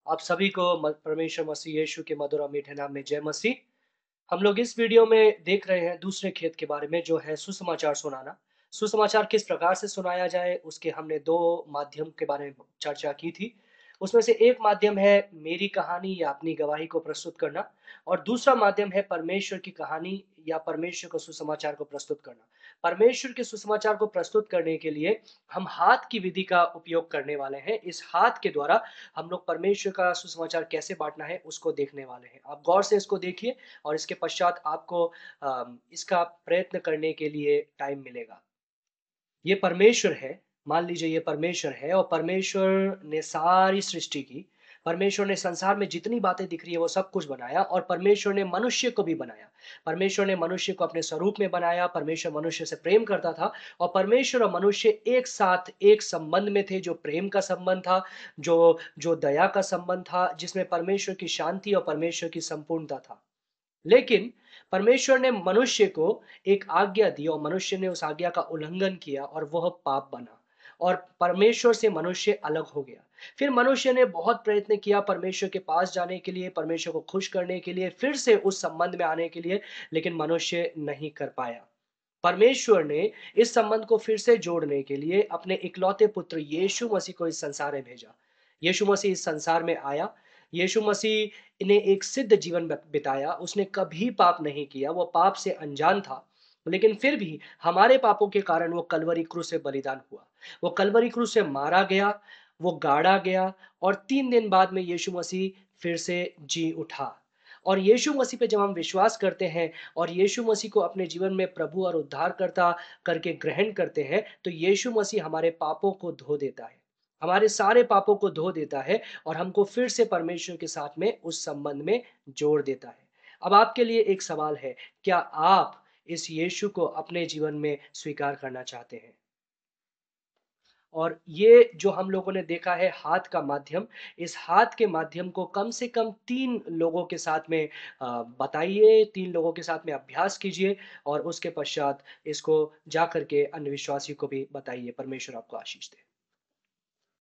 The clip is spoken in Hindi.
आप सभी को परमेश्वर मसीह यीशु के मधुर और मीठे नाम में जय मसीह। हम लोग इस वीडियो में देख रहे हैं दूसरे खेत के बारे में, जो है सुसमाचार सुनाना। सुसमाचार किस प्रकार से सुनाया जाए, उसके हमने दो माध्यम के बारे में चर्चा की थी। उसमें से एक माध्यम है मेरी कहानी या अपनी गवाही को प्रस्तुत करना, और दूसरा माध्यम है परमेश्वर की कहानी या परमेश्वर को सुसमाचार को प्रस्तुत करना। परमेश्वर के सुसमाचार को प्रस्तुत करने के लिए हम हाथ की विधि का उपयोग करने वाले हैं। इस हाथ के द्वारा हम लोग परमेश्वर का सुसमाचार कैसे बांटना है उसको देखने वाले हैं। आप गौर से इसको देखिए और इसके पश्चात आपको इसका प्रयत्न करने के लिए टाइम मिलेगा। ये परमेश्वर है, मान लीजिए ये परमेश्वर है और परमेश्वर ने सारी सृष्टि की। परमेश्वर ने संसार में जितनी बातें दिख रही है वो सब कुछ बनाया, और परमेश्वर ने मनुष्य को भी बनाया। परमेश्वर ने मनुष्य को अपने स्वरूप में बनाया। परमेश्वर मनुष्य से प्रेम करता था, और परमेश्वर और मनुष्य एक साथ एक संबंध में थे, जो प्रेम का संबंध था, जो जो दया का संबंध था, जिसमें परमेश्वर की शांति और परमेश्वर की संपूर्णता था। लेकिन परमेश्वर ने मनुष्य को एक आज्ञा दी, और मनुष्य ने उस आज्ञा का उल्लंघन किया और वह पाप बना, और परमेश्वर से मनुष्य अलग हो गया। फिर मनुष्य ने बहुत प्रयत्न किया परमेश्वर के पास जाने के लिए, परमेश्वर को खुश करने के लिए, फिर से उस संबंध में आने के लिए, लेकिन मनुष्य नहीं कर पाया। परमेश्वर ने इस संबंध को फिर से जोड़ने के लिए अपने इकलौते पुत्र यीशु मसीह को इस संसार में भेजा। यीशु मसीह इस संसार में आया। यीशु मसीह ने एक सिद्ध जीवन बिताया। उसने कभी पाप नहीं किया, वो पाप से अनजान था। लेकिन फिर भी हमारे पापों के कारण वो कलवरी क्रूस से बलिदान हुआ। वो कलवरी क्रूस से मारा गया, वो गाड़ा गया, और 3 दिन बाद में यीशु मसीह फिर से जी उठा। और यीशु मसीह पे जब हम विश्वास करते हैं और यीशु मसीह को अपने जीवन में प्रभु और उद्धारकर्ता करके ग्रहण करते हैं, तो यीशु मसीह हमारे पापों को धो देता है। हमारे सारे पापों को धो देता है और हमको फिर से परमेश्वर के साथ में उस संबंध में जोड़ देता है। अब आपके लिए एक सवाल है, क्या आप इस यीशु को अपने जीवन में स्वीकार करना चाहते हैं? और ये जो हम लोगों ने देखा है हाथ का माध्यम, इस हाथ के माध्यम को कम से कम 3 लोगों के साथ में बताइए, 3 लोगों के साथ में अभ्यास कीजिए, और उसके पश्चात इसको जा कर के अन्य विश्वासियों को भी बताइए। परमेश्वर आपको आशीष दे।